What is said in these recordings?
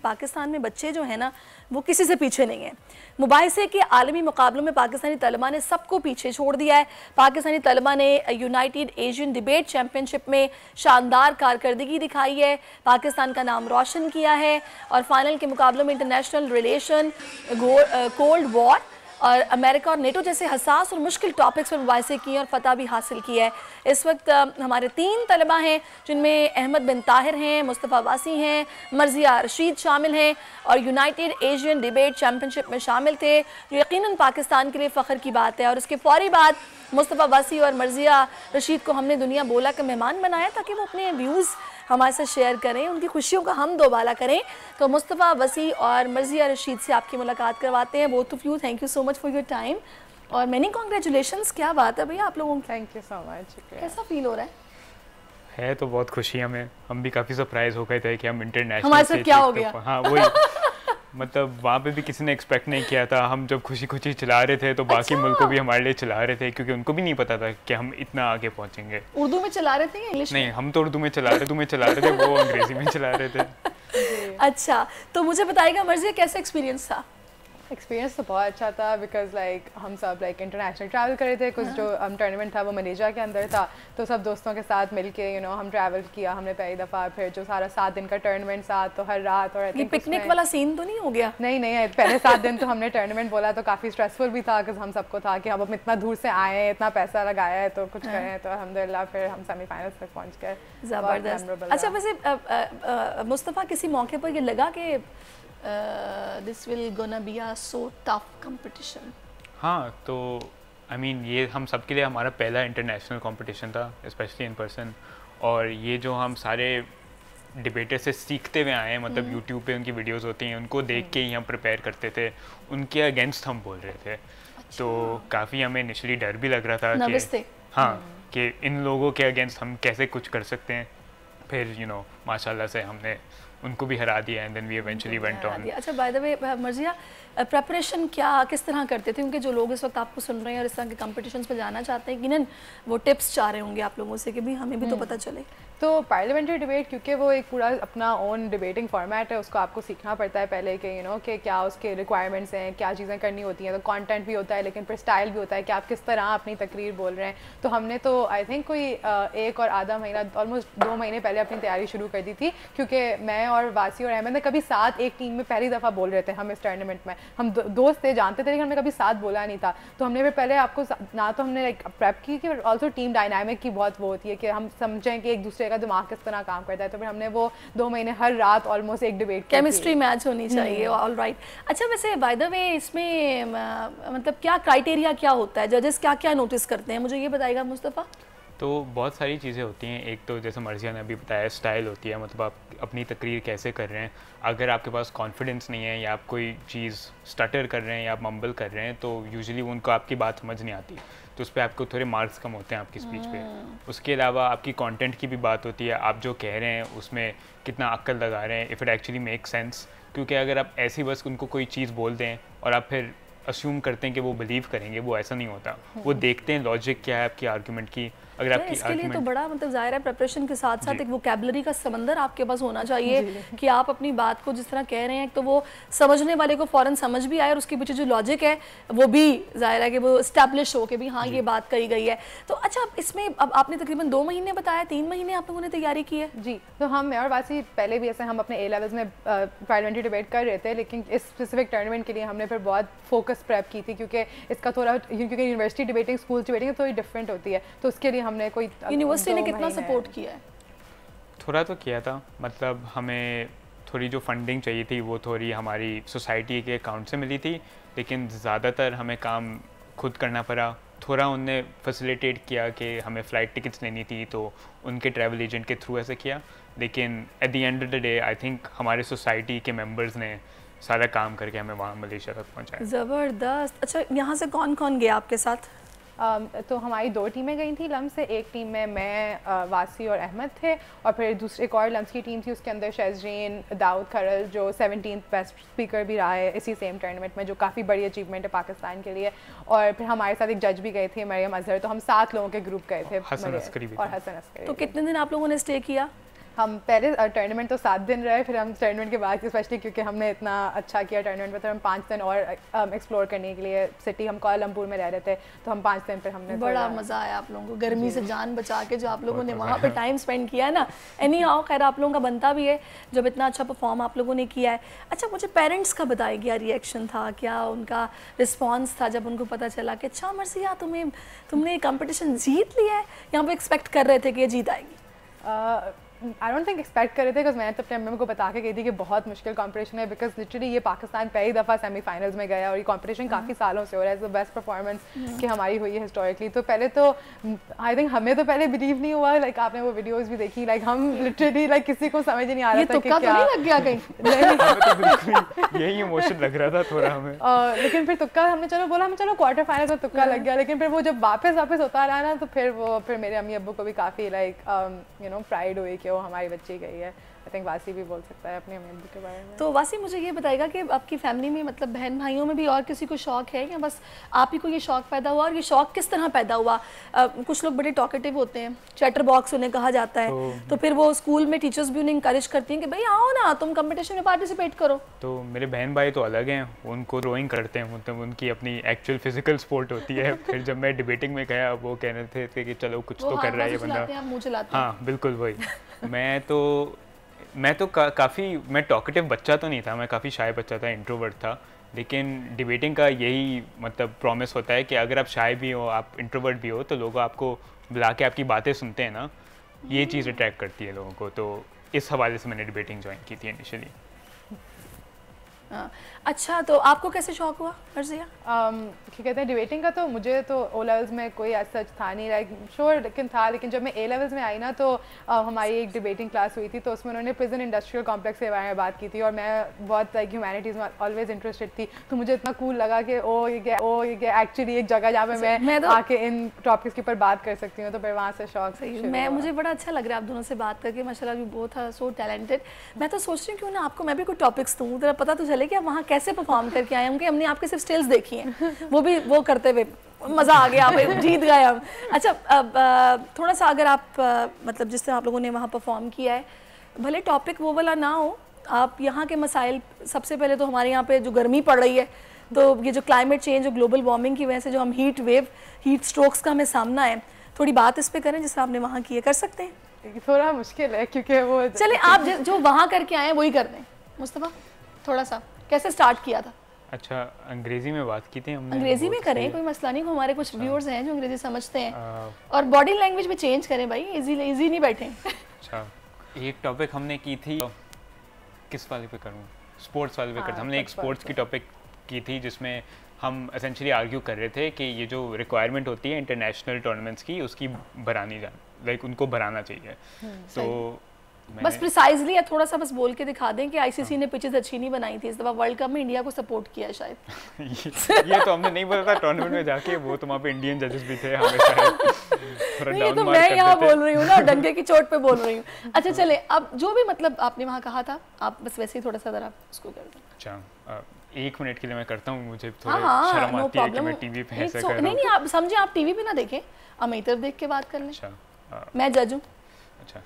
पाकिस्तान में बच्चे जो हैं ना वो किसी से पीछे नहीं हैं। मुबाहिसे के आलमी मुकाबलों में पाकिस्तानी तलबा ने सबको पीछे छोड़ दिया है। पाकिस्तानी तलबा ने यूनाइटेड एशियन डिबेट चैम्पियनशिप में शानदार कारकर्दगी दिखाई है, पाकिस्तान का नाम रोशन किया है और फाइनल के मुकाबलों में इंटरनेशनल रिलेशन, कोल्ड वॉर और अमेरिका और नेटो जैसे हसास और मुश्किल टॉपिक्स पर मुबाहिसे किए और फतह भी हासिल की है। इस वक्त हमारे 3 तलबा हैं जिनमें अहमद बिन ताहिर हैं, मुस्तफ़ा वासी हैं, मर्जिया रशीद शामिल हैं और यूनाइटेड एशियन डिबेट चैम्पियनशिप में शामिल थे, जो यकीनन पाकिस्तान के लिए फ़ख्र की बात है। और उसके फ़ौरी बाद मुस्तफ़ा वासी और मर्जिया रशीद को हमने दुनिया बोला का मेहमान बनाया ताकि वो अपने व्यूज़ हमारे साथ शेयर करें, उनकी खुशियों का हम दोबाला करें। तो मुस्तफ़ा वसी और मर्जिया रशीद से आपकी मुलाकात करवाते हैं। Both of you, thank you so much for your time और मैनी कॉन्ग्रेचुलेशंस। क्या बात है भैया आप लोगों की। Thank you so much. कैसा फील हो रहा है? तो बहुत खुशी हमें, हम भी काफ़ी सरप्राइज हो गए थे कि हम इंटरनेशनल हमारे साथ क्या हो गया। हाँ वही मतलब वहाँ पे भी किसी ने एक्सपेक्ट नहीं किया था। हम जब खुशी खुशी चला रहे थे तो बाकी मुल्कों भी हमारे लिए चला रहे थे क्योंकि उनको भी नहीं पता था कि हम इतना आगे पहुँचेंगे। उर्दू में चला रहे थे या इंग्लिश में? नहीं, हम तो उर्दू में चला रहे थे, वो अंग्रेजी में चला रहे थे। अच्छा, तो मुझे बताइएगा मर्जिया कैसा एक्सपीरियंस था? एक्सपीरियंस तो बहुत अच्छा था बिकॉज लाइक हम सब लाइक इंटरनेशनल ट्रैवल कर रहे थे। कुछ जो टूर्नामेंट था वो मलेशिया के अंदर था, तो सब दोस्तों के साथ मिलके हम ट्रैवल किया हमने पहली दफ़ा। फिर जो सारा 7 दिन का टूर्नामेंट था तो हर रात, और ये पिकनिक वाला सीन तो नहीं हो गया? नहीं, पहले 7 दिन तो हमने टूर्नामेंट बोला तो काफ़ी स्ट्रेसफुल भी था बिकॉज हम सबको था कि अब इतना दूर से आए हैं, इतना पैसा लगाया है तो कुछ करें। तो अल्हम्दुलिल्लाह फिर हम सेमीफाइनल्स तक पहुँच गए। ज़बरदस्त। अच्छा, वैसे मुस्तफ़ा किसी मौके पर ये लगा कि this will gonna be a so tough competition? हाँ, तो आई मीन ये हम सब के लिए हमारा पहला इंटरनेशनल कंपटीशन था, स्पेशली इन पर्सन। और ये जो हम सारे डिबेटर से सीखते हुए आए हैं, मतलब यूट्यूब पे उनकी वीडियोस होती हैं, उनको देख के ही हम प्रिपेयर करते थे, उनके अगेंस्ट हम बोल रहे थे। अच्छा। तो काफ़ी हमें इनिशियली डर भी लग रहा था कि हाँ कि इन लोगों के अगेंस्ट हम कैसे कुछ कर सकते हैं। फिर माशाल्लाह से हमने उनको भी हरा दिया and then we eventually went on. अच्छा, by the way Marzia, preparation किस तरह करते थे? क्योंकि जो लोग इस वक्त आपको सुन रहे हैं और इस तरह के कॉम्पिटिशन्स पे जाना चाहते हैं, यकीनन वो टिप्स चाह रहे होंगे आप लोगों से कि भी हमें भी तो पता चले। तो पार्लियामेंट्री डिबेट क्योंकि वो एक पूरा अपना ओन डिबेटिंग फॉर्मेट है, उसको आपको सीखना पड़ता है पहले कि कि क्या उसके रिक्वायरमेंट्स हैं, क्या चीज़ें करनी होती हैं। तो कंटेंट भी होता है लेकिन फिर स्टाइल भी होता है कि आप किस तरह अपनी तकरीर बोल रहे हैं। तो हमने तो आई थिंक कोई 1 और आधा महीना, ऑलमोस्ट 2 महीने पहले अपनी तैयारी शुरू कर दी थी क्योंकि मैं और वासी और अहमद ने कभी साथ एक टीम में पहली दफ़ा बोल रहे थे। हम इस टूर्नामेंट में हम दोस्त थे, जानते थे, लेकिन हमने कभी साथ बोला नहीं था। तो हमने फिर पहले आपको ना तो हमने लाइक प्रेप की कि ऑल्सो टीम डायनामिक की बहुत वो होती है कि हम समझें कि एक दूसरे का दिमाग किस तरह काम करता है। तो फिर हमने वो 2 महीने हर रात ऑलमोस्ट एक डिबेट, केमिस्ट्री मैच होनी चाहिए। All right. अच्छा, वैसे बाय द वे इसमें मतलब क्या क्राइटेरिया क्या होता है, जजेस क्या क्या नोटिस करते हैं, मुझे ये बताइएगा मुस्तफ़ा। तो बहुत सारी चीज़ें होती हैं। एक तो जैसे मर्जिया ने अभी बताया, स्टाइल होती है, मतलब आप अपनी तकरीर कैसे कर रहे हैं। अगर आपके पास कॉन्फिडेंस नहीं है या आप कोई चीज़ स्टटर कर रहे हैं या आप मम्बल कर रहे हैं तो यूजुअली उनको आपकी बात समझ नहीं आती, तो उस पर आपको थोड़े मार्क्स कम होते हैं आपकी स्पीच पे। उसके अलावा आपकी कंटेंट की भी बात होती है, आप जो कह रहे हैं उसमें कितना अक्ल लगा रहे हैं, if it actually make sense. क्योंकि अगर आप ऐसी बस उनको कोई चीज़ बोल दें और आप फिर अस्यूम करते हैं कि वो बिलीव करेंगे, वो ऐसा नहीं होता। वो देखते हैं लॉजिक क्या है आपकी आर्गूमेंट की। अगर आपकी इसके लिए तो बड़ा मतलब ज़ाहिर है प्रिपरेशन के साथ साथ एक वोकैबुलरी का समंदर आपके पास होना चाहिए कि आप अपनी बात को जिस तरह कह रहे हैं तो वो समझने वाले को फ़ौरन समझ भी आए और उसके पीछे जो लॉजिक है वो भी ज़ाहिर है कि वो इस्टेब्लिश हो कि भी हाँ ये बात कही गई है। तो अच्छा, इसमें अब आपने तकरीबन 2 महीने बताया, 3 महीने आप लोगों ने तैयारी की है? जी, तो मैं और वासी पहले भी ऐसे हम अपने A लेवल्स में पार्लियामेंट्री डिबेट कर रहे थे, लेकिन इस स्पेसिफिक टूर्नामेंट के लिए हमने फिर बहुत फोकस प्रेप की थी क्योंकि इसका थोड़ा, क्योंकि यूनिवर्सिटी डिबेटिंग स्कूल डिबेटिंग थोड़ी डिफरेंट होती है। तो उसके लिए हमने कोई यूनिवर्सिटी ने कितना सपोर्ट किया है? थोड़ा तो किया था, मतलब हमें थोड़ी जो फंडिंग चाहिए थी वो थोड़ी हमारी सोसाइटी के अकाउंट से मिली थी, लेकिन ज़्यादातर हमें काम खुद करना पड़ा। थोड़ा उनने फैसिलिटेट किया कि हमें फ़्लाइट टिकट्स लेनी थी तो उनके ट्रैवल एजेंट के थ्रू ऐसे किया, लेकिन at the end of the day I think हमारे सोसाइटी के मेंबर्स ने सारा काम करके हमें वहाँ मलेशिया तक पहुँचाया। ज़बरदस्त। अच्छा, यहाँ से कौन कौन गया आपके साथ? तो हमारी 2 टीमें गई थी लम्स से। एक टीम में मैं, वासी और अहमद थे, और फिर दूसरी एक और लम्स की टीम थी, उसके अंदर शहजरीन, दाऊद खरल जो 17th बेस्ट स्पीकर भी रहा है इसी सेम टूर्नामेंट में, जो काफ़ी बड़ी अचीवमेंट है पाकिस्तान के लिए। और फिर हमारे साथ एक जज भी गए थे, मरियम अजहर। तो हम 7 लोगों के ग्रुप गए थे, हसन अस्करी भी। और हसन अस्करी। तो कितने दिन आप लोगों ने स्टे किया? हम पहले टूर्नामेंट तो 7 दिन रहे, फिर हम टूर्नामेंट के बाद स्पेशली क्योंकि हमने इतना अच्छा किया टूर्नामेंट में, तो हम 5 दिन और एक्सप्लोर करने के लिए सिटी, हम कोलमपुर में रह रहे थे, तो हम 5 दिन पर हमने बड़ा मज़ा आया आप लोगों को, गर्मी से जान बचा के जो आप लोगों ने वहाँ पे टाइम स्पेंड किया है ना। एनी हाउ खैर आप लोगों का बनता भी है जब इतना अच्छा परफॉर्म आप लोगों ने किया है। अच्छा मुझे पेरेंट्स का बताइए, क्या रिएक्शन था, क्या उनका रिस्पॉन्स था जब उनको पता चला कि अच्छा मर्सिया तुमने कंपटीशन जीत लिया है, यहाँ पे एक्सपेक्ट कर रहे थे कि ये जीत आएगी? आई डोंट थिंक एक्सपेक्ट कर रहे थे, बिकॉज मैंने तो अपने मम्मी को बता के गई थी कि बहुत मुश्किल कंपटीशन है, बिकॉज लिटरली ये पाकिस्तान पहली दफ़ा सेमीफाइनल्स में गया और ये कंपटीशन काफ़ी सालों से हो रहा है, बेस्ट परफॉर्मेंस की हमारी हुई है हिस्टोरिकली। तो पहले तो आई थिंक हमें तो पहले बिलीव नहीं हुआ, लाइक आपने वो वीडियोज़ भी देखी, लाइक हम लिटरली लाइक किसी को समझ ही नहीं आ रहा था कि क्या तो नहीं लग गया कहीं? यही इमोशन लग रहा था थोड़ा हमें। लेकिन फिर तुक्का हमने चलो क्वार्टर फाइनल में तुक्का लग गया, लेकिन फिर वो जब वापस होता रहा ना, तो फिर मेरे अम्मी अब्बू को भी काफ़ी लाइक यू नो प्राइड हुई कि वो हमारी बच्ची गई है। आई थिंक वासी भी बोल सकता है अपने अम्मी अब्बू के बारे में। तो वासी मुझे ये बताएगा कि आपकी फैमिली में मतलब बहन भाइयों में भी और किसी को शौक है या बस आप ही को ये शौक पैदा हुआ, और ये शौक किस तरह पैदा हुआ? कुछ लोग बड़े टॉकेटिव होते हैं, चैटर बॉक्स उन्हें कहा जाता है, तो फिर वो स्कूल में टीचर्स भी उन्हें इंकरेज करती हैं कि भाई आओ ना तुम कंपटीशन में पार्टिसिपेट करो। तो मेरे बहन भाई तो अलग हैं, उनको रोइंग करते हैं, मतलब उनकी अपनी एक्चुअल फिजिकल स्पोर्ट होती है। फिर जब मैं डिबेटिंग में गया वो कह रहे थे कि चलो कुछ तो कर रहा है ये बंदा। हाँ बिल्कुल वही। मैं तो काफ़ी मैं टॉकेटिव बच्चा तो नहीं था, मैं काफ़ी शाय बच्चा था, इंट्रोवर्ट था, लेकिन डिबेटिंग का यही मतलब प्रॉमिस होता है कि अगर आप शाय भी हो, आप इंट्रोवर्ट भी हो, तो लोग आपको बुला के आपकी बातें सुनते हैं ना, ये चीज़ अट्रैक्ट करती है लोगों को। तो इस हवाले से मैंने डिबेटिंग ज्वाइन की थी इनिशियली। अच्छा तो आपको कैसे शौक हुआ मर्जिया? क्या कहते हैं डिबेटिंग का, तो मुझे तो ओ लेवल्स में कोई ऐसा सच था नहीं, लाइक श्योर लेकिन जब मैं ए लेवल्स में आई ना, तो हमारी एक डिबेटिंग क्लास हुई थी, तो उसमें उन्होंने प्रिजन इंडस्ट्रियल कॉम्प्लेक्स के बारे में बात की थी, और मैं बहुत लाइक ह्यूमैनिटीज़ में ऑलवेज इंटरेस्टेड थी, तो मुझे इतना कूल लगा कि ये एक्चुअली एक जगह जहाँ पे मैं तो आके इन टॉपिक्स के ऊपर बात कर सकती हूँ, तो फिर वहाँ से शौक से मुझे बड़ा अच्छा लग रहा है आप दोनों से बात करके, माशाल्लाह भी बहुत सो टैलेंटेड। मैं तो सोच रही हूँ क्यों ना आपको मैं भी कोई टॉपिक्स दूँ, जरा पता तो चले कि आप वहाँ कैसे परफॉर्म करके आए होंगे। हमने आपके सिर्फ स्टिल्स देखी हैं, वो भी वो करते हुए मज़ा आ गया, आप जीत गए हम। अच्छा अब थोड़ा सा अगर आप मतलब जिस तरह आप लोगों ने वहाँ परफॉर्म किया है, भले टॉपिक वो वाला ना हो, आप यहाँ के मसाइल, सबसे पहले तो हमारे यहाँ पे जो गर्मी पड़ रही है, तो ये जो क्लाइमेट चेंज और ग्लोबल वार्मिंग की वजह से जो हम हीट स्ट्रोक्स का हमें सामना है, थोड़ी बात इस पर करें जिस तरह आपने वहाँ की है। कर सकते हैं? थोड़ा मुश्किल है क्योंकि वो चले आप जो वहाँ करके आए हैं वही कर दें। मुस्तफ़ा थोड़ा सा कैसे स्टार्ट किया था? अच्छा अंग्रेजी में बात की थी हमने। अंग्रेजी में करें, कोई मसला नहीं, हमारे कुछ व्यूअर्स हैं जो अंग्रेजी समझते हैं, और बॉडी लैंग्वेज भी चेंज करें भाई, इजी नहीं बैठे। अच्छा एक टॉपिक हमने की थी, किस वाले पे करूँ? स्पोर्ट्स वाले पे करते। हमने एक स्पोर्ट्स की टॉपिक की थी जिसमें हम एसेंशियली आर्ग्यू कर रहे थे कि ये जो रिक्वायरमेंट होती है इंटरनेशनल टूर्नामेंट्स की, उसकी लाइक उनको भराना चाहिए। तो बस प्रिसाइजली थोड़ा सा बस बोल के दिखा दें कि आईसीसी ने पिचेस अच्छी नहीं बनाई थी इस दफा वर्ल्ड कप में, इंडिया को सपोर्ट किया शायद। ये तो हमने नहीं बोला था टूर्नामेंट में जाके, वो तो वहाँ पे इंडियन जजेस भी थे हमेशा। ये तो मैं यहाँ बोल रही हूँ ना, डंके की चोट पे बोल रही हूँ। अच्छा चले, अब जो भी मतलब आपने वहाँ कहा था, आप बस वैसे ही थोड़ा सा जरा उसको कर दें। अच्छा 1 मिनट के लिए मैं करता हूँ, मुझे थोड़ा शर्म आती है कि मैं टीवी पे ऐसा कर रहा हूँ। नहीं आप समझे, आप टीवी पे ना देखें, आप मेरी तरफ देख के बात कर लें, मैं जज हूँ। अच्छा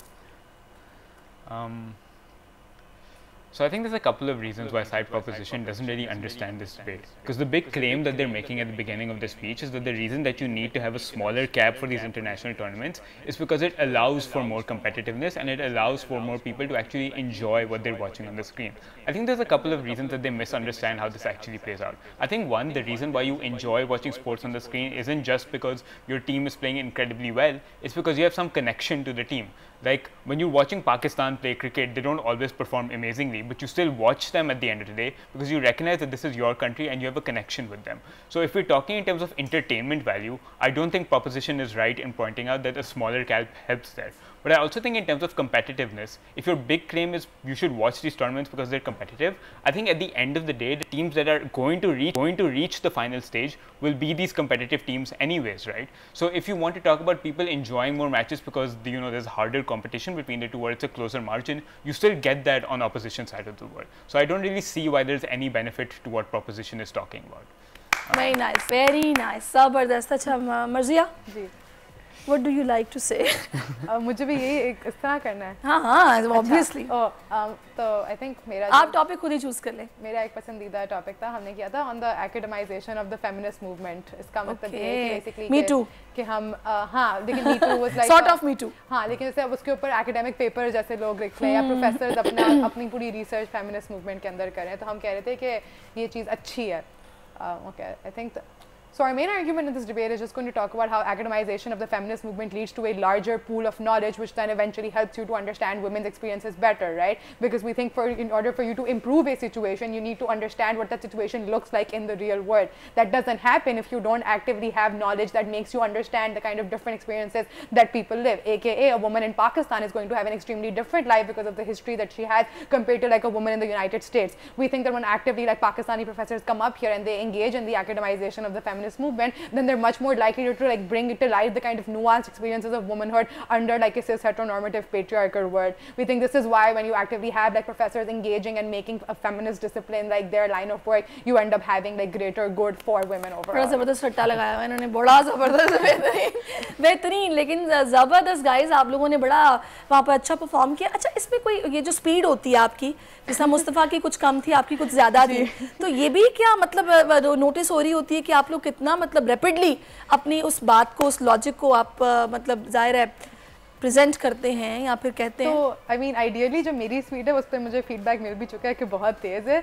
so I think there's a couple of reasons why side proposition doesn't really understand this debate. Because the big claim that they're making at the beginning of the speech is that the reason that you need to have a smaller cap for these international tournaments is because it allows for more competitiveness and it allows for more people to actually enjoy what they're watching on the screen. I think there's a couple of reasons that they misunderstand how this actually plays out. I think one, the reason why you enjoy watching sports on the screen isn't just because your team is playing incredibly well, it's because you have some connection to the team. Like when you're watching Pakistan play cricket, they don't always perform amazingly, but you still watch them at the end of the day because you recognize that this is your country and you have a connection with them. So if we're talking in terms of entertainment value, I don't think proposition is right in pointing out that a smaller cap helps there. But I also think in terms of competitiveness, if your big claim is you should watch these tournaments because they're competitive, I think at the end of the day, the teams that are going to reach the final stage will be these competitive teams anyways, right? So if you want to talk about people enjoying more matches because there's harder competition between the two or it's a closer margin, you still get that on opposition side of the world. So I don't really see why there's any benefit to what proposition is talking about. Very nice, very nice. Zabardast. Acha, Marzia? Ji What do you like to say? मुझे भी यही एक इस तरह करना है। हाँ, obviously. तो आई थिंक आप टॉपिक खुद ही चूज कर लें। मेरा एक पसंदीदा टॉपिक था, हमने किया था on the academization of the feminist movement. इसका मतलब ये है कि बेसिकली मी टू कि हम हाँ, लेकिन me too was like sort of me too. हाँ, लेकिन जैसे अब उसके ऊपर एकेडमिक पेपर जैसे लोग लिख रहे हैं या प्रोफेसर्स अपनी पूरी रिसर्च फेमिनिस्ट मूवमेंट के अंदर कर रहे हैं, तो हम कह रहे थे कि ये चीज़ अच्छी है। Okay, I think so our main argument in this debate is just going to talk about how academization of the feminist movement leads to a larger pool of knowledge, which then eventually helps you to understand women's experiences better, right? Because we think in order for you to improve a situation, you need to understand what that situation looks like in the real world. That doesn't happen if you don't actively have knowledge that makes you understand the kind of different experiences that people live. AKA, a woman in Pakistan is going to have an extremely different life because of the history that she has compared to like a woman in the United States. We think that when actively like Pakistani professors come up here and they engage in the academization of the feminist movement, then they're much more likely to like bring it to light the kind of nuanced experiences of womanhood under like a cis heteronormative patriarchal world. We think this is why when you actively have like professors engaging and making a feminist discipline like their line of work, you end up having like greater good for women overall. बड़ा ज़बरदस्त रट्टा लगाया है इन्होंने, बड़ा ज़बरदस्त बेहतरीन, लेकिन ज़बरदस्त गाइस, आप लोगों ने बड़ा वहाँ पर अच्छा परफॉर्म किया। अच्छा, इसमें कोई ये जो स्पीड होती है आपकी, जैसा मुस्तफ़ा की कुछ कम थी, आपकी कुछ ज़्यादा थी, तो ये भी क्या मतलब नोटिस हो रही होती है कि आप लोग कितना मतलब रैपिडली अपनी उस बात को, उस लॉजिक को आप मतलब जाहिर है प्रेजेंट करते हैं या फिर कहते हैं? तो आई मीन आइडियली जो मेरी स्पीड है उस पर मुझे फीडबैक मिल भी चुका है कि बहुत तेज़ है।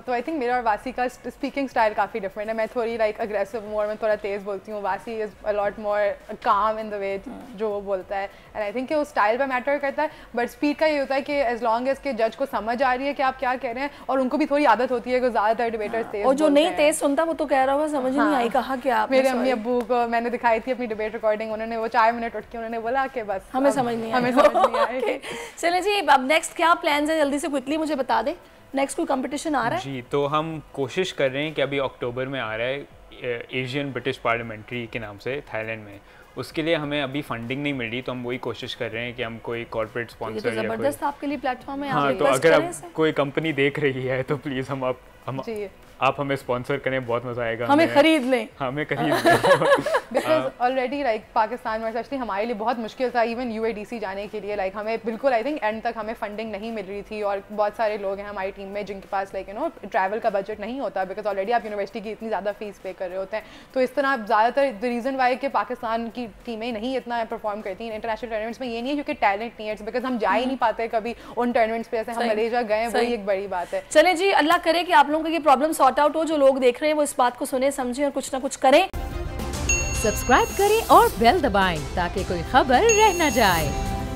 तो आई थिंक मेरा और वासी का स्पीकिंग स्टाइल काफ़ी डिफरेंट है। मैं थोड़ी लाइक अग्रेसिव हूँ और मैं थोड़ा तेज़ बोलती हूँ। वासी इज़ अ लॉट मोर काम इन द वे जो वो बोलता है, एंड आई थिंक कि वो स्टाइल पर मैटर करता है। बट स्पीड का ये होता है कि एज लॉन्ग एज के जज को समझ आ रही है कि आप क्या कह रहे हैं, और उनको भी थोड़ी आदत होती है कि ज़्यादातर डिबेटर्स तेज़, और जो नहीं तेज़ सुनता वो तो कह रहा होगा समझ नहीं आई कहा क्या। मेरे अम्मी अब्बू को मैंने दिखाई थी अपनी डिबेट रिकॉर्डिंग, उन्होंने वो 4 मिनट उठ के उन्होंने बोला कि बस हमें समझ नहीं आया। चलें जी, अब नेक्स्ट क्या प्लान्स हैं, जल्दी से क्विकली मुझे बता दें। नेक्स्ट कोई कंपटीशन आ रहा है? जी, तो हम कोशिश कर रहे हैं कि अभी अक्टूबर में आ रहा है एशियन ब्रिटिश पार्लियामेंट्री के नाम से थाईलैंड में। उसके लिए हमें अभी फंडिंग नहीं मिल रही, तो हम वही कोशिश कर रहे हैं कि हम कोई कॉर्पोरेट स्पॉन्सर या जबरदस्त आपके लिए प्लेटफॉर्म है। हाँ, तो अगर अब कोई कंपनी देख रही है तो प्लीज़ हम आप हमें स्पॉन्सर करें, बहुत मजा आएगा। हमें खरीद लें, हमें खरीद लें। बिकॉज ऑलरेडी लाइक पाकिस्तान में एक्चुअली हमारे लिए बहुत मुश्किल था इवन UADC जाने के लिए। लाइक हमें बिल्कुल आई थिंक एंड तक हमें फंडिंग नहीं मिल रही थी, और बहुत सारे लोग हैं हमारी टीम में जिनके पास लाइक ट्रैवल का बजट नहीं होता, बिकॉज ऑलरेडी आप यूनिवर्सिटी की इतनी ज़्यादा फीस पे कर रहे होते हैं। तो इस तरह ज़्यादातर द रीज़न वाई कि पाकिस्तान की टीमें नहीं इतना परफॉर्म करती हैं इंटरनेशनल टूर्नामेंट्स में, ये नहीं है क्योंकि टैलेंट नहीं है, इट्स बिकॉज हम जा ही नहीं पाते कभी उन टूर्नामेंट्स पे, जैसे हम मलेशिया गए, वही एक बड़ी बात है। चलें जी, अल्लाह करे कि आप लोगों का ये प्रॉब्लम सॉर्ट आउट हो, जो लोग देख रहे हैं वो इस बात को सुने समझें और कुछ ना कुछ करें। सब्सक्राइब करें और बेल दबाएं ताकि कोई खबर रह न जाए।